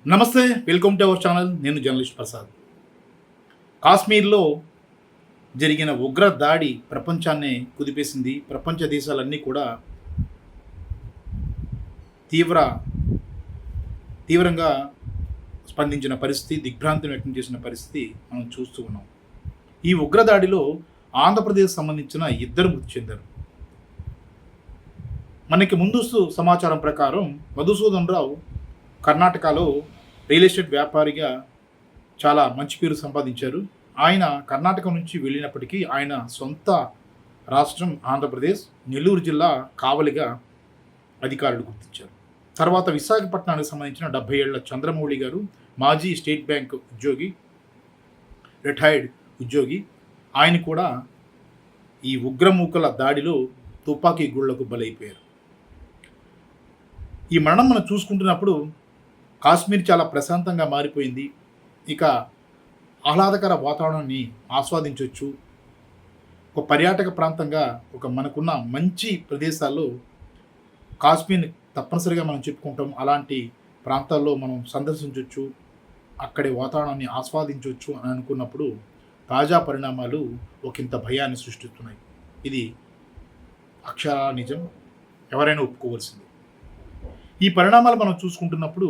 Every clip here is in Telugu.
నమస్తే, వెల్కమ్ టు అవర్ ఛానల్. నేను జర్నలిస్ట్ ప్రసాద్. కాశ్మీర్లో జరిగిన ఉగ్ర దాడి ప్రపంచాన్నే కుదిపేసింది. ప్రపంచ దేశాలన్నీ కూడా తీవ్ర తీవ్రంగా స్పందించిన పరిస్థితి, దిగ్భ్రాంతిని వ్యక్తం చేసిన పరిస్థితి మనం చూస్తూ ఉన్నాం. ఈ ఉగ్రదాడిలో ఆంధ్రప్రదేశ్ సంబంధించిన ఇద్దరు మృతి చెందారు. మనకి ముందస్తు సమాచారం ప్రకారం మధుసూదన్ రావు కర్ణాటకలో రియల్ ఎస్టేట్ వ్యాపారిగా చాలా మంచి పేరు సంపాదించారు. ఆయన కర్ణాటక నుంచి వెళ్ళినప్పటికీ ఆయన సొంత రాష్ట్రం ఆంధ్రప్రదేశ్, నెల్లూరు జిల్లా కావలిగా అధికారులు గుర్తించారు. తర్వాత విశాఖపట్నానికి సంబంధించిన 70 ఏళ్ల చంద్రమౌళి గారు, మాజీ స్టేట్ బ్యాంక్ ఉద్యోగి, రిటైర్డ్ ఉద్యోగి, ఆయన కూడా ఈ ఉగ్రమూకల దాడిలో తుపాకీ గుళ్లకు బలైపోయారు. ఈ మరణం మనం చూసుకుంటున్నప్పుడు కాశ్మీర్ చాలా ప్రశాంతంగా మారిపోయింది. ఇక ఆహ్లాదకర వాతావరణాన్ని ఆస్వాదించవచ్చు. ఒక పర్యాటక ప్రాంతంగా మనకున్న మంచి ప్రదేశాల్లో కాశ్మీర్ని తప్పనిసరిగా మనం చెప్పుకుంటాం. అలాంటి ప్రాంతాల్లో మనం సందర్శించవచ్చు, అక్కడి వాతావరణాన్ని ఆస్వాదించవచ్చు అని అనుకున్నప్పుడు తాజా పరిణామాలు ఒకంత భయాన్ని సృష్టిస్తున్నాయి. ఇది అక్షరాల నిజం, ఎవరైనా ఒప్పుకోవాల్సింది. ఈ పరిణామాలు మనం చూసుకుంటున్నప్పుడు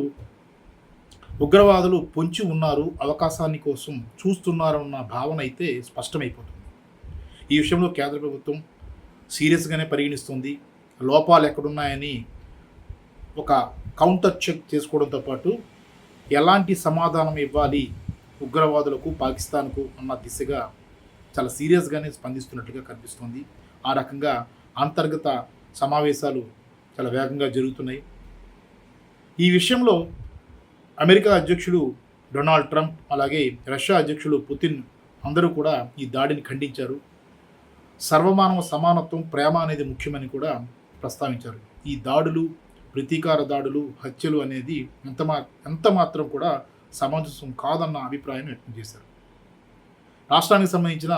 ఉగ్రవాదులు పొంచి ఉన్నారు, అవకాశాన్ని కోసం చూస్తున్నారన్న భావన అయితే స్పష్టమైపోతుంది. ఈ విషయంలో కేంద్ర ప్రభుత్వం సీరియస్గానే పరిగణిస్తుంది. లోపాలు ఎక్కడున్నాయని ఒక కౌంటర్ చెక్ చేసుకోవడంతో పాటు ఎలాంటి సమాధానం ఇవ్వాలి ఉగ్రవాదులకు, పాకిస్తాన్కు అన్న దిశగా చాలా సీరియస్గానే స్పందిస్తున్నట్లుగా కనిపిస్తుంది. ఆ రకంగా అంతర్గత సమావేశాలు చాలా వేగంగా జరుగుతున్నాయి. ఈ విషయంలో అమెరికా అధ్యక్షుడు డొనాల్డ్ ట్రంప్, అలాగే రష్యా అధ్యక్షుడు పుతిన్ అందరూ కూడా ఈ దాడిని ఖండించారు. సర్వమానవ సమానత్వం, ప్రేమ అనేది ముఖ్యమని కూడా ప్రస్తావించారు. ఈ దాడులు, ప్రతీకార దాడులు, హత్యలు అనేది ఎంత మాత్రం కూడా సమంజసం కాదన్న అభిప్రాయాన్ని వ్యక్తం చేశారు. రాష్ట్రానికి సంబంధించిన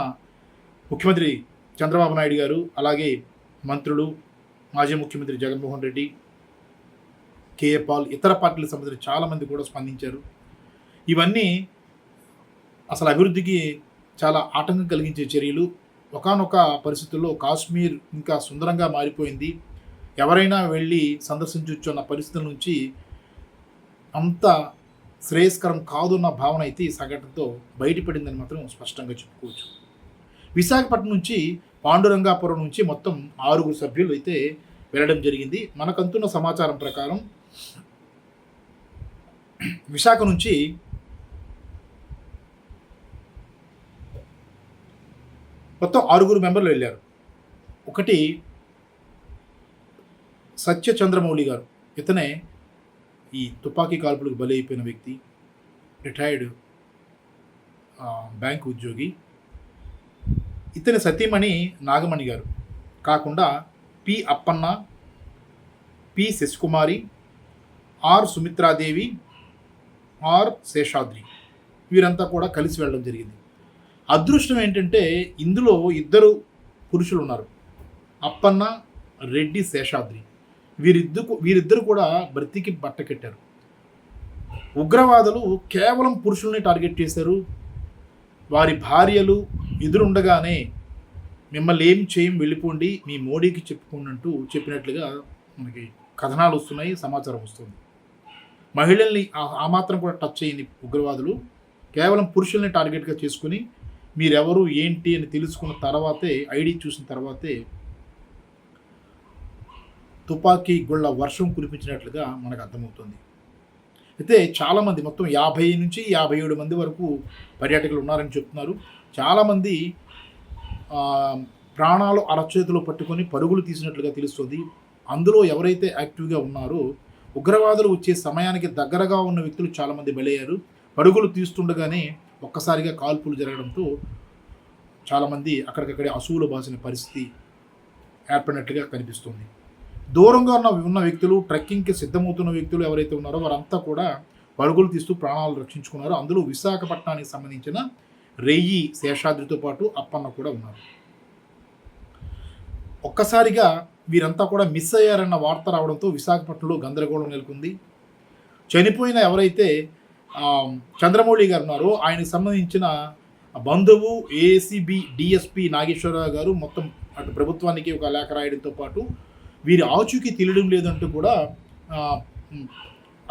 ముఖ్యమంత్రి చంద్రబాబు నాయుడు గారు, అలాగే మంత్రులు, మాజీ ముఖ్యమంత్రి జగన్మోహన్ రెడ్డి, కేఏ పాల్, ఇతర పార్టీలకు సంబంధించిన చాలామంది కూడా స్పందించారు. ఇవన్నీ అసలు అభివృద్ధికి చాలా ఆటంకం కలిగించే చర్యలు. ఒకానొక పరిస్థితుల్లో కాశ్మీర్ ఇంకా సుందరంగా మారిపోయింది, ఎవరైనా వెళ్ళి సందర్శించవచ్చు అన్న పరిస్థితుల నుంచి అంత శ్రేయస్కరం కాదున్న భావన అయితే ఈ సంఘటనతో బయటపడిందని మాత్రం స్పష్టంగా చెప్పుకోవచ్చు. విశాఖపట్నం నుంచి, పాండురంగాపురం నుంచి మొత్తం 6 సభ్యులు అయితే వెళ్ళడం జరిగింది. మనకంతున్న సమాచారం ప్రకారం విశాఖ నుంచి మొత్తం 6 మెంబర్లు వెళ్ళారు. ఒకటి సత్య చంద్రమౌళి గారు, ఇతనే ఈ తుపాకీ కాల్పులకు బలి అయిపోయిన వ్యక్తి, రిటైర్డ్ బ్యాంక్ ఉద్యోగి. ఇతని సతీమణి నాగమణి గారు కాకుండా P Appanna, P Sasikumari, R Sumitradevi, R Seshadri, వీరంతా కూడా కలిసి వెళ్ళడం జరిగింది. అదృష్టం ఏంటంటే ఇందులో 2 పురుషులు ఉన్నారు, అప్పన్న, రెడ్డి, శేషాద్రి. వీరిద్దరు కూడా బ్రతికి బట్టకెట్టారు. ఉగ్రవాదులు కేవలం పురుషుల్ని టార్గెట్ చేశారు. వారి భార్యలు ఎదురుండగానే మిమ్మల్ని ఏం చేయం, వెళ్ళిపోండి, మీ మోడీకి చెప్పుకోండి అంటూ చెప్పినట్లుగా మనకి కథనాలు వస్తున్నాయి, సమాచారం వస్తుంది. మహిళల్ని ఆ మాత్రం కూడా టచ్ చేయని ఉగ్రవాదులు కేవలం పురుషుల్ని టార్గెట్గా చేసుకుని మీరెవరు ఏంటి అని తెలుసుకున్న తర్వాతే, ఐడి చూసిన తర్వాతే తుపాకీ గుళ్ళ వర్షం కురిపించినట్లుగా మనకు అర్థమవుతుంది. అయితే చాలామంది, మొత్తం 50 నుంచి 57 మంది వరకు పర్యాటకులు ఉన్నారని చెప్తున్నారు. చాలామంది ప్రాణాలు అరచేతిలో పట్టుకొని పరుగులు తీసినట్లుగా తెలుస్తుంది. అందులో ఎవరైతే యాక్టివ్గా ఉన్నారో, ఉగ్రవాదులు వచ్చే సమయానికి దగ్గరగా ఉన్న వ్యక్తులు చాలామంది బలయ్యారు. పరుగులు తీస్తుండగానే ఒక్కసారిగా కాల్పులు జరగడంతో చాలామంది అక్కడికక్కడే అసూలు బాసిన పరిస్థితి ఏర్పడినట్లుగా కనిపిస్తుంది. దూరంగా ఉన్న వ్యక్తులు, ట్రెక్కింగ్కి సిద్ధమవుతున్న వ్యక్తులు ఎవరైతే ఉన్నారో వారంతా కూడా పరుగులు తీస్తూ ప్రాణాలు రక్షించుకున్నారు. అందులో విశాఖపట్నానికి సంబంధించిన రెయ్యి శేషాద్రితో పాటు అప్పన్న కూడా ఉన్నారు. ఒక్కసారిగా వీరంతా కూడా మిస్ అయ్యారన్న వార్త రావడంతో విశాఖపట్నంలో గందరగోళం నెలకొంది. చనిపోయిన ఎవరైతే చంద్రమౌళి గారు ఉన్నారో ఆయనకు సంబంధించిన బంధువు ఏసీబీ డిఎస్పి నాగేశ్వరరావు గారు మొత్తం అటు ప్రభుత్వానికి ఒక లేఖ రాయడంతో పాటు వీరి ఆచూకీ తెలియడం లేదంటూ కూడా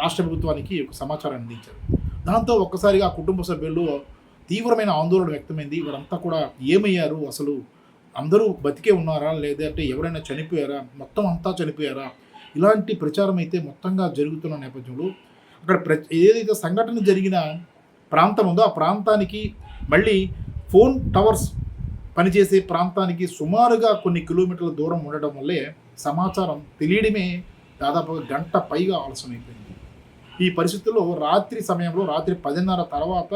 రాష్ట్ర ప్రభుత్వానికి ఒక సమాచారం అందించారు. దాంతో ఒక్కసారిగా ఆ కుటుంబ సభ్యులు తీవ్రమైన ఆందోళన వ్యక్తమైంది. వారంతా కూడా ఏమయ్యారు, అసలు అందరూ బతికే ఉన్నారా లేదంటే ఎవరైనా చనిపోయారా, మొత్తం అంతా చనిపోయారా, ఇలాంటి ప్రచారం అయితే మొత్తంగా జరుగుతున్న నేపథ్యంలో అక్కడ ఏదైతే సంఘటన జరిగిన ప్రాంతం ఉందో ఆ ప్రాంతానికి మళ్ళీ ఫోన్ టవర్స్ పనిచేసే ప్రాంతానికి సుమారుగా కొన్ని కిలోమీటర్ల దూరం ఉండడం వల్లే సమాచారం తెలియడమే దాదాపు గంట పైగా ఆలస్యమైపోయింది. ఈ పరిస్థితుల్లో రాత్రి సమయంలో రాత్రి 10:30 తర్వాత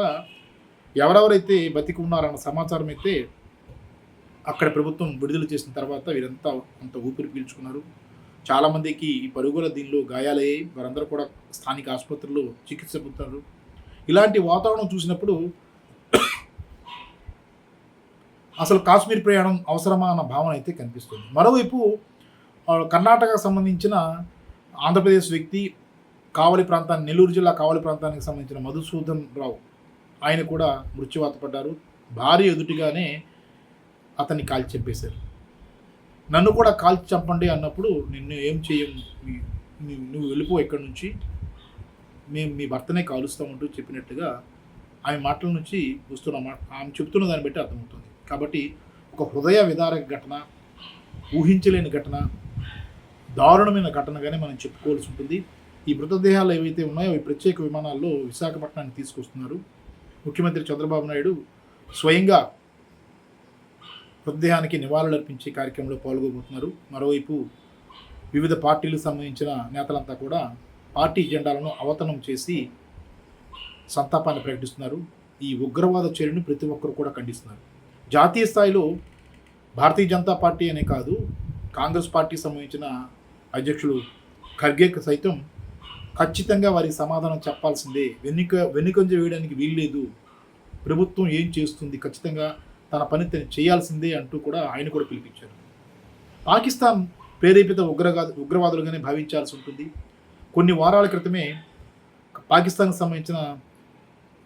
ఎవరెవరైతే బతికి ఉన్నారన్న సమాచారం అయితే అక్కడ ప్రభుత్వం విడుదల చేసిన తర్వాత వీరంతా అంత ఊపిరి పీల్చుకున్నారు. చాలామందికి ఈ పరుగుల దీనిలో గాయాలయ్యాయి. వారందరూ కూడా స్థానిక ఆసుపత్రుల్లో చికిత్స పొందుతున్నారు. ఇలాంటి వాతావరణం చూసినప్పుడు అసలు కాశ్మీర్ ప్రయాణం అవసరమా అన్న భావన అయితే కనిపిస్తుంది. మరోవైపు కర్ణాటకకు సంబంధించిన ఆంధ్రప్రదేశ్ వ్యక్తి కావలి ప్రాంతాన్ని, నెల్లూరు జిల్లా కావలి ప్రాంతానికి సంబంధించిన మధుసూదన్ రావు ఆయన కూడా మృత్యువాత పడ్డారు. భారీ ఎదుటిగానే అతన్ని కాల్చి చంపేశారు. నన్ను కూడా కాల్చి చంపండి అన్నప్పుడు నిన్ను ఏం చేయం, నువ్వు వెళ్ళిపో ఇక్కడి నుంచి, మేము మీ భర్తనే కాలుస్తామంటూ చెప్పినట్టుగా ఆమె మాటల నుంచి వస్తున్న ఆమె చెప్తున్న దాన్ని బట్టి అర్థమవుతుంది. కాబట్టి ఒక హృదయ విదారక ఘటన, ఊహించలేని ఘటన, దారుణమైన ఘటనగానే మనం చెప్పుకోవాల్సి ఉంటుంది. ఈ మృతదేహాలు ఏవైతే ఉన్నాయో అవి ప్రత్యేక విమానాల్లో విశాఖపట్నానికి తీసుకొస్తున్నారు. ముఖ్యమంత్రి చంద్రబాబు నాయుడు స్వయంగా మృతదేహానికి నివాళులర్పించే కార్యక్రమంలో పాల్గొబోతున్నారు. మరోవైపు వివిధ పార్టీలకు సంబంధించిన నేతలంతా కూడా పార్టీ జెండాలను అవతనం చేసి సంతాపాన్ని ప్రకటిస్తున్నారు. ఈ ఉగ్రవాద చర్యను ప్రతి ఒక్కరు కూడా ఖండిస్తున్నారు. జాతీయ స్థాయిలో భారతీయ జనతా పార్టీ అనే కాదు, కాంగ్రెస్ పార్టీకి సంబంధించిన అధ్యక్షులు ఖర్గే సైతం ఖచ్చితంగా వారికి సమాధానం చెప్పాల్సిందే, వెన్నుకంజ వేయడానికి వీల్లేదు, ప్రభుత్వం ఏం చేస్తుంది, ఖచ్చితంగా తన పని చేయాల్సిందే అంటూ కూడా ఆయన కూడా పిలిపించారు. పాకిస్తాన్ ప్రేరేపిత ఉగ్రవాదులుగానే భావించాల్సి ఉంటుంది. కొన్ని వారాల క్రితమే పాకిస్తాన్కి సంబంధించిన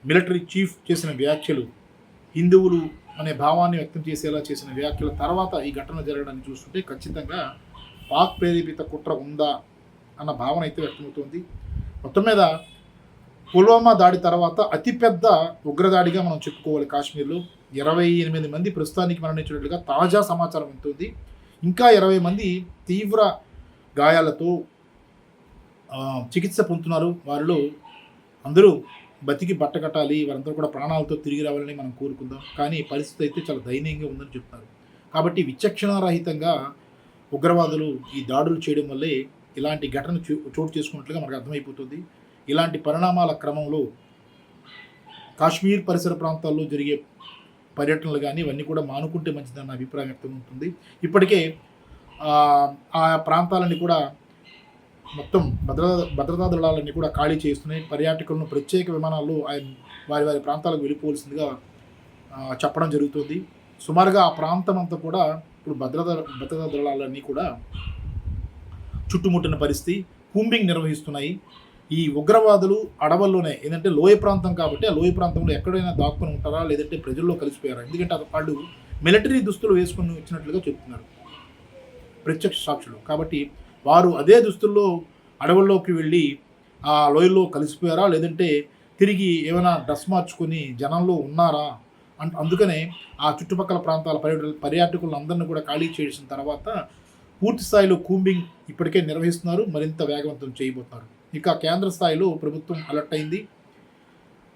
మిలిటరీ చీఫ్ చేసిన వ్యాఖ్యలు, హిందువులు అనే భావాన్ని వ్యక్తం చేసేలా చేసిన వ్యాఖ్యల తర్వాత ఈ ఘటన జరగడాన్ని చూస్తుంటే ఖచ్చితంగా పాక్ ప్రేరేపిత కుట్ర ఉందా అన్న భావన అయితే వ్యక్తమవుతుంది. మొత్తం మీద పుల్వామా దాడి తర్వాత అతిపెద్ద ఉగ్రదాడిగా మనం చెప్పుకోవాలి. కాశ్మీర్లో 28 మంది ప్రస్తుతానికి మరణించినట్లుగా తాజా సమాచారం ఉంటుంది. ఇంకా 20 మంది తీవ్ర గాయాలతో చికిత్స పొందుతున్నారు. వారిలో అందరూ బతికి బట్టకట్టాలి, వారందరూ కూడా ప్రాణాలతో తిరిగి రావాలని మనం కోరుకుందాం. కానీ పరిస్థితి అయితే చాలా దయనీయంగా ఉందని చెప్తున్నారు. కాబట్టి విచక్షణారహితంగా ఉగ్రవాదులు ఈ దాడులు చేయడం వల్లే ఇలాంటి ఘటన చోటు చేసుకున్నట్లుగా మనకు అర్థమైపోతుంది. ఇలాంటి పరిణామాల క్రమంలో కాశ్మీర్ పరిసర ప్రాంతాల్లో జరిగే పర్యటనలు కానీ ఇవన్నీ కూడా మానుకుంటే మంచిదన్న అభిప్రాయం వ్యక్తమవుతుంది. ఇప్పటికే ఆ ప్రాంతాలన్నీ కూడా మొత్తం భద్రతా దళాలన్నీ కూడా ఖాళీ చేస్తున్నాయి. పర్యాటకులను ప్రత్యేక విమానాల్లో వారి వారి ప్రాంతాలకు వెళ్ళిపోవలసిందిగా చెప్పడం జరుగుతుంది. సుమారుగా ఆ ప్రాంతం అంతా కూడా ఇప్పుడు భద్రతా దళాలన్నీ కూడా చుట్టుముట్టిన పరిస్థితి, కూంబింగ్ నిర్వహిస్తున్నాయి. ఈ ఉగ్రవాదులు అడవుల్లోనే, ఏంటంటే లోయ ప్రాంతం కాబట్టి ఆ లోయ ప్రాంతంలో ఎక్కడైనా దాక్కుని ఉంటారా లేదంటే ప్రజల్లో కలిసిపోయారా, ఎందుకంటే వాళ్ళు మిలిటరీ దుస్తులు వేసుకుని వచ్చినట్లుగా చెప్తున్నారు ప్రత్యక్ష సాక్షులు. కాబట్టి వారు అదే దుస్తుల్లో అడవుల్లోకి వెళ్ళి ఆ లోయల్లో కలిసిపోయారా లేదంటే తిరిగి ఏమైనా డ్రెస్ మార్చుకొని జనంలో ఉన్నారా అందుకనే ఆ చుట్టుపక్కల ప్రాంతాల పర్యాటకులందరినీ కూడా ఖాళీ చేసిన తర్వాత పూర్తి స్థాయిలో కూంబింగ్ ఇప్పటికే నిర్వహిస్తున్నారు, మరింత వేగవంతం చేయబోతున్నారు. ఇక కేంద్ర స్థాయిలో ప్రభుత్వం అలర్ట్ అయింది.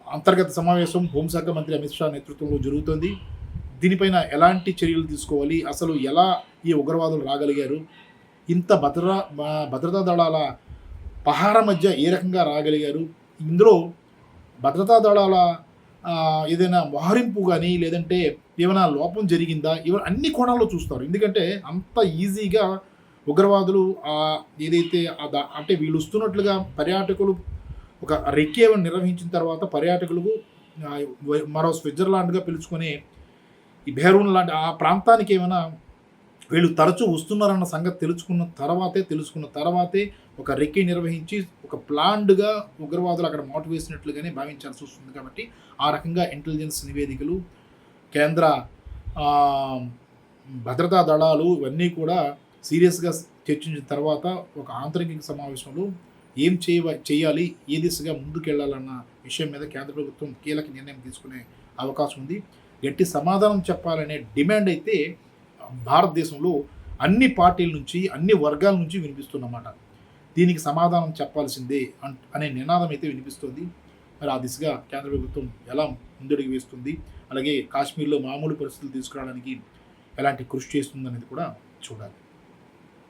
అంతర్గత సమావేశం హోంశాఖ మంత్రి అమిత్ షా నేతృత్వంలో జరుగుతుంది. దీనిపైన ఎలాంటి చర్యలు తీసుకోవాలి, అసలు ఎలా ఈ ఉగ్రవాదులు రాగలిగారు, ఇంత భద్రతా దళాల పహార మధ్య ఏ రకంగా రాగలిగారు, ఇందులో భద్రతా దళాల ఏదైనా మోహరింపు కానీ లేదంటే ఏమైనా లోపం జరిగిందా, ఇవన్నీ అన్ని కోణాల్లో చూస్తారు. ఎందుకంటే అంత ఈజీగా ఉగ్రవాదులు ఏదైతే అంటే వీళ్ళు వస్తున్నట్లుగా పర్యాటకులు ఒక రెక్కేవని నిర్వహించిన తర్వాత పర్యాటకులకు మరో స్విట్జర్లాండ్గా పిలుచుకునే ఈ బెహ్రూన్ లాంటి ఆ ప్రాంతానికి ఏమైనా వీళ్ళు తరచూ వస్తున్నారన్న సంగతి తెలుసుకున్న తర్వాతే ఒక రెక్కీ నిర్వహించి ఒక ప్లాన్డ్‌గా ఉగ్రవాదులు అక్కడ మాటు వేసినట్లుగానే భావించాల్సి వస్తుంది. కాబట్టి ఆ రకంగా ఇంటెలిజెన్స్ నివేదికలు, కేంద్ర ఆహ్, భద్రతా దళాలు ఇవన్నీ కూడా సీరియస్‌గా చర్చించిన తర్వాత ఒక ఆంతరిక సమావేశంలో ఏం చేయాలి, ఏ దిశగా ముందుకెళ్లాలన్న విషయం మీద కేంద్ర ప్రభుత్వం కీలక నిర్ణయం తీసుకునే అవకాశం ఉంది. గట్టి సమాధానం చెప్పాలనే డిమాండ్ అయితే భారతదేశంలో అన్ని పార్టీల నుంచి, అన్ని వర్గాల నుంచి వినిపిస్తుందన్నమాట. దీనికి సమాధానం చెప్పాల్సిందే అనే నినాదం అయితే వినిపిస్తుంది. మరి ఆ దిశగా కేంద్ర ప్రభుత్వం ఎలా ముందడుగు వేస్తుంది, అలాగే కాశ్మీర్‌లో మామూలు పరిస్థితులు తీసుకురావడానికి ఎలాంటి కృషి చేస్తుందనేది కూడా చూడాలి.